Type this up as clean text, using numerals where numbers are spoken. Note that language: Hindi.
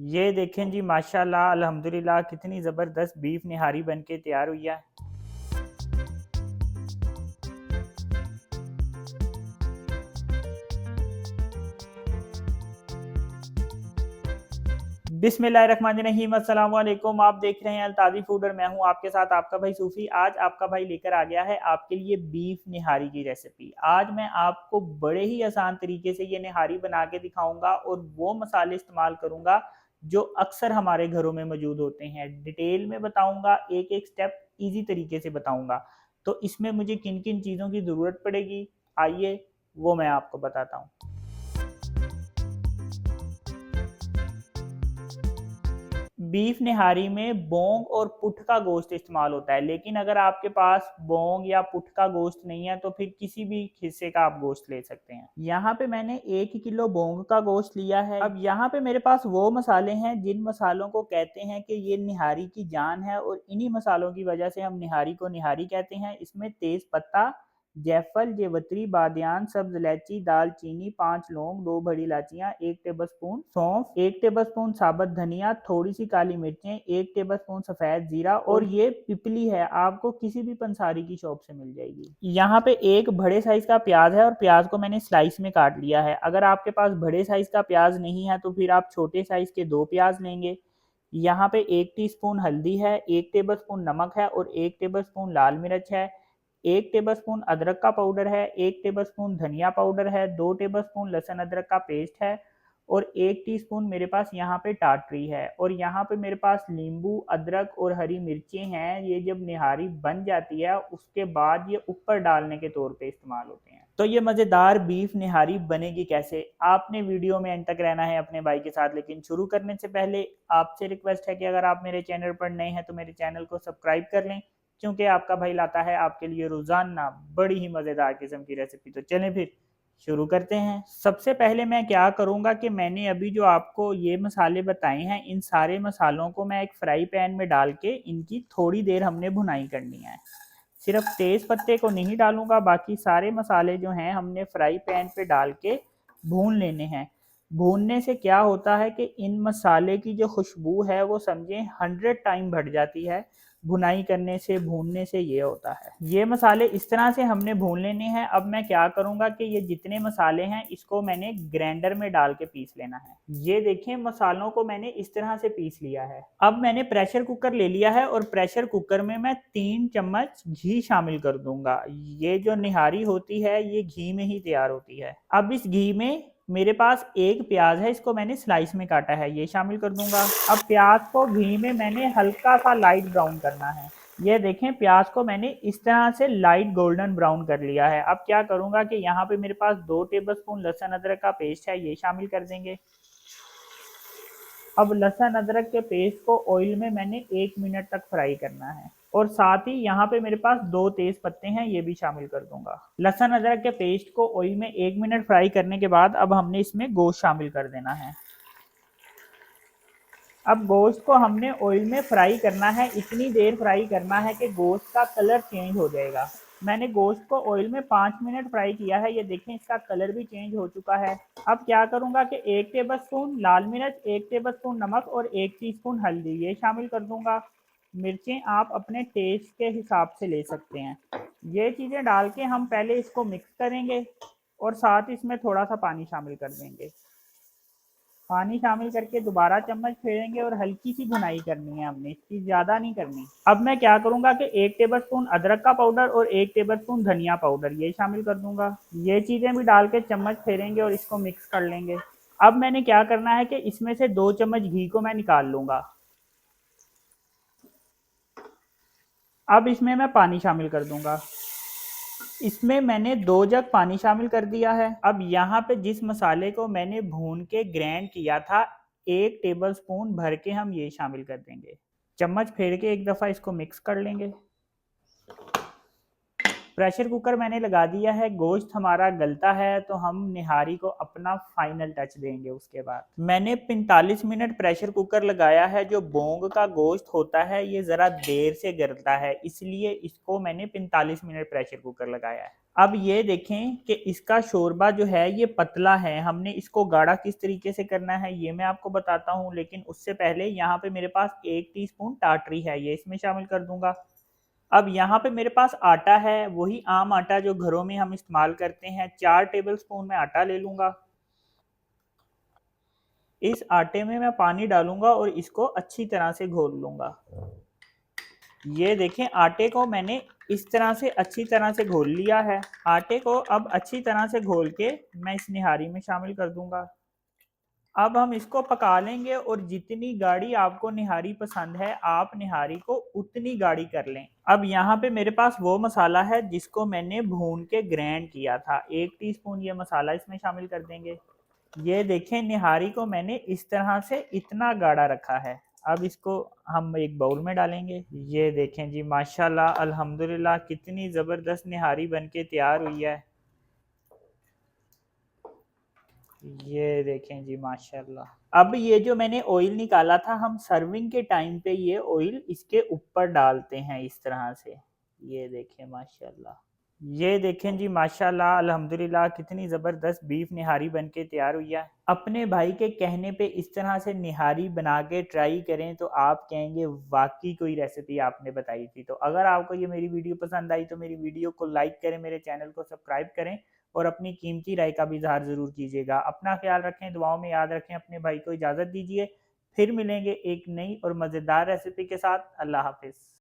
ये देखें जी, माशाल्लाह अल्हम्दुलिल्लाह कितनी ज़बरदस्त बीफ निहारी बनके तैयार हुई है। बिस्मिल्लाहिर्रहमानिर्रहीम, अस्सलाम वालेकुम। आप देख रहे हैं अल्ताज़ी फूड और मैं हूं आपके साथ आपका भाई सूफ़ी। आज आपका भाई लेकर आ गया है आपके लिए बीफ निहारी की रेसिपी। आज मैं आपको बड़े ही आसान तरीके से ये निहारी बना के दिखाऊंगा और वो मसाले इस्तेमाल करूंगा जो अक्सर हमारे घरों में मौजूद होते हैं। डिटेल में बताऊंगा, एक एक स्टेप ईजी तरीके से बताऊंगा। तो इसमें मुझे किन किन चीज़ों की ज़रूरत पड़ेगी, आइए वो मैं आपको बताता हूँ। बीफ निहारी में बोंग और पुठ का गोश्त इस्तेमाल होता है, लेकिन अगर आपके पास बोंग या पुठ का गोश्त नहीं है तो फिर किसी भी हिस्से का आप गोश्त ले सकते हैं। यहाँ पे मैंने 1 किलो बोंग का गोश्त लिया है। अब यहाँ पे मेरे पास वो मसाले हैं जिन मसालों को कहते हैं कि ये निहारी की जान है और इन्हीं मसालों की वजह से हम निहारी को निहारी कहते हैं। इसमें तेज पत्ता, जायफल, जेवत्री, बादियान, सब्ज इलायची, दालचीनी, 5 लौंग, 2 बड़ी इलायचियाँ, 1 टेबलस्पून सौंफ, 1 टेबलस्पून साबुत धनिया, थोड़ी सी काली मिर्चें, 1 टेबलस्पून सफ़ेद जीरा और ये पिपली है, आपको किसी भी पंसारी की शॉप से मिल जाएगी। यहाँ पे एक बड़े साइज का प्याज है और प्याज को मैंने स्लाइस में काट लिया है। अगर आपके पास बड़े साइज का प्याज नहीं है तो फिर आप छोटे साइज के 2 प्याज लेंगे। यहाँ पे 1 टीस्पून हल्दी है, 1 टेबलस्पून नमक है और 1 टेबलस्पून लाल मिर्च है। 1 टेबलस्पून अदरक का पाउडर है, 1 टेबलस्पून धनिया पाउडर है, 2 टेबलस्पून लहसुन अदरक का पेस्ट है और 1 टीस्पून मेरे पास यहाँ पे टाटरी है और यहाँ पे मेरे पास नींबू, अदरक और हरी मिर्चें हैं। ये जब निहारी बन जाती है उसके बाद ये ऊपर डालने के तौर पे इस्तेमाल होते हैं। तो ये मज़ेदार बीफ निहारी बनेगी कैसे, आपने वीडियो में एंड तक रहना है अपने भाई के साथ। लेकिन शुरू करने से पहले आपसे रिक्वेस्ट है कि अगर आप मेरे चैनल पर नए हैं तो मेरे चैनल को सब्सक्राइब कर लें, क्योंकि आपका भाई लाता है आपके लिए रोजाना बड़ी ही मजेदार किस्म की रेसिपी। तो चलें फिर शुरू करते हैं। सबसे पहले मैं क्या करूंगा कि मैंने अभी जो आपको ये मसाले बताए हैं, इन सारे मसालों को मैं एक फ्राई पैन में डाल के इनकी थोड़ी देर हमने भुनाई करनी है। सिर्फ तेज पत्ते को नहीं डालूंगा, बाकी सारे मसाले जो हैं हमने फ्राई पैन पे डाल के भून लेने हैं। भूनने से क्या होता है कि इन मसाले की जो खुशबू है वो समझें 100 टाइम बढ़ जाती है। भुनाई करने से, भूनने से ये होता है। ये मसाले इस तरह से हमने भून लेने हैं। अब मैं क्या करूंगा कि ये जितने मसाले हैं इसको मैंने ग्राइंडर में डाल के पीस लेना है। ये देखें, मसालों को मैंने इस तरह से पीस लिया है। अब मैंने प्रेशर कुकर ले लिया है और प्रेशर कुकर में मैं 3 चम्मच घी शामिल कर दूंगा। ये जो निहारी होती है ये घी में ही तैयार होती है। अब इस घी में मेरे पास एक प्याज है, इसको मैंने स्लाइस में काटा है, ये शामिल कर दूंगा। अब प्याज को घी में मैंने हल्का सा लाइट ब्राउन करना है। ये देखें, प्याज को मैंने इस तरह से लाइट गोल्डन ब्राउन कर लिया है। अब क्या करूंगा कि यहाँ पे मेरे पास 2 टेबलस्पून लहसुन अदरक का पेस्ट है, ये शामिल कर देंगे। अब लहसुन अदरक के पेस्ट को ऑयल में मैंने 1 मिनट तक फ्राई करना है और साथ ही यहाँ पे मेरे पास 2 तेज पत्ते हैं, ये भी शामिल कर दूंगा। लहसुन अदरक के पेस्ट को ऑयल में 1 मिनट फ्राई करने के बाद अब हमने इसमें गोश्त शामिल कर देना है। अब गोश्त को हमने ऑयल में फ्राई करना है, इतनी देर फ्राई करना है कि गोश्त का कलर चेंज हो जाएगा। मैंने गोश्त को ऑयल में 5 मिनट फ्राई किया है, ये देखें इसका कलर भी चेंज हो चुका है। अब क्या करूंगा कि 1 टेबलस्पून लाल मिर्च, 1 टेबलस्पून नमक और 1 टीस्पून हल्दी ये शामिल कर दूंगा। मिर्चें आप अपने टेस्ट के हिसाब से ले सकते हैं। ये चीज़ें डाल के हम पहले इसको मिक्स करेंगे और साथ इसमें थोड़ा सा पानी शामिल कर देंगे। पानी शामिल करके दोबारा चम्मच फेरेंगे और हल्की सी भुनाई करनी है हमने, इसकी ज़्यादा नहीं करनी। अब मैं क्या करूंगा कि 1 टेबलस्पून अदरक का पाउडर और 1 टेबलस्पून धनिया पाउडर ये शामिल कर दूंगा। ये चीज़ें भी डाल के चम्मच फेरेंगे और इसको मिक्स कर लेंगे। अब मैंने क्या करना है कि इसमें से 2 चम्मच घी को मैं निकाल लूंगा। अब इसमें मैं पानी शामिल कर दूंगा। इसमें मैंने 2 जग पानी शामिल कर दिया है। अब यहाँ पे जिस मसाले को मैंने भून के ग्राइंड किया था, 1 टेबलस्पून भर के हम ये शामिल कर देंगे। चम्मच फेर के एक दफ़ा इसको मिक्स कर लेंगे। प्रेशर कुकर मैंने लगा दिया है, गोश्त हमारा गलता है तो हम निहारी को अपना फाइनल टच देंगे। उसके बाद मैंने 45 मिनट प्रेशर कुकर लगाया है। जो बोंग का गोश्त होता है ये ज़रा देर से गलता है, इसलिए इसको मैंने 45 मिनट प्रेशर कुकर लगाया है। अब ये देखें कि इसका शोरबा जो है ये पतला है, हमने इसको गाढ़ा किस तरीके से करना है ये मैं आपको बताता हूँ, लेकिन उससे पहले यहाँ पे मेरे पास 1 टीस्पून टाटरी है, ये इसमें शामिल कर दूंगा। अब यहाँ पे मेरे पास आटा है, वही आम आटा जो घरों में हम इस्तेमाल करते हैं, 4 टेबल स्पून मैं आटा ले लूंगा। इस आटे में मैं पानी डालूंगा और इसको अच्छी तरह से घोल लूंगा। ये देखें आटे को मैंने इस तरह से अच्छी तरह से घोल लिया है। आटे को अब अच्छी तरह से घोल के मैं इस निहारी में शामिल कर दूंगा। अब हम इसको पका लेंगे और जितनी गाढ़ी आपको निहारी पसंद है आप निहारी को उतनी गाढ़ी कर लें। अब यहाँ पे मेरे पास वो मसाला है जिसको मैंने भून के ग्राइंड किया था, 1 टीस्पून ये मसाला इसमें शामिल कर देंगे। ये देखें निहारी को मैंने इस तरह से इतना गाढ़ा रखा है। अब इसको हम एक बाउल में डालेंगे। ये देखें जी माशाल्लाह अल्हम्दुलिल्लाह कितनी ज़बरदस्त निहारी बनके तैयार हुई है। ये देखें जी माशाल्लाह। अब ये जो मैंने ऑयल निकाला था हम सर्विंग के टाइम पे ये ऑयल इसके ऊपर डालते हैं इस तरह से। ये देखें माशाल्लाह। ये देखें जी माशाल्लाह अल्हम्दुलिल्लाह कितनी ज़बरदस्त बीफ निहारी बनके तैयार हुई है। अपने भाई के कहने पे इस तरह से निहारी बना के ट्राई करें तो आप कहेंगे वाकई कोई रेसिपी आपने बताई थी। तो अगर आपको ये मेरी वीडियो पसंद आई तो मेरी वीडियो को लाइक करें, मेरे चैनल को सब्सक्राइब करें और अपनी कीमती राय का भी इज़हार ज़रूर कीजिएगा। अपना ख्याल रखें, दुआओं में याद रखें, अपने भाई को इजाज़त दीजिए। फिर मिलेंगे एक नई और मज़ेदार रेसिपी के साथ। अल्लाह हाफ़िज़।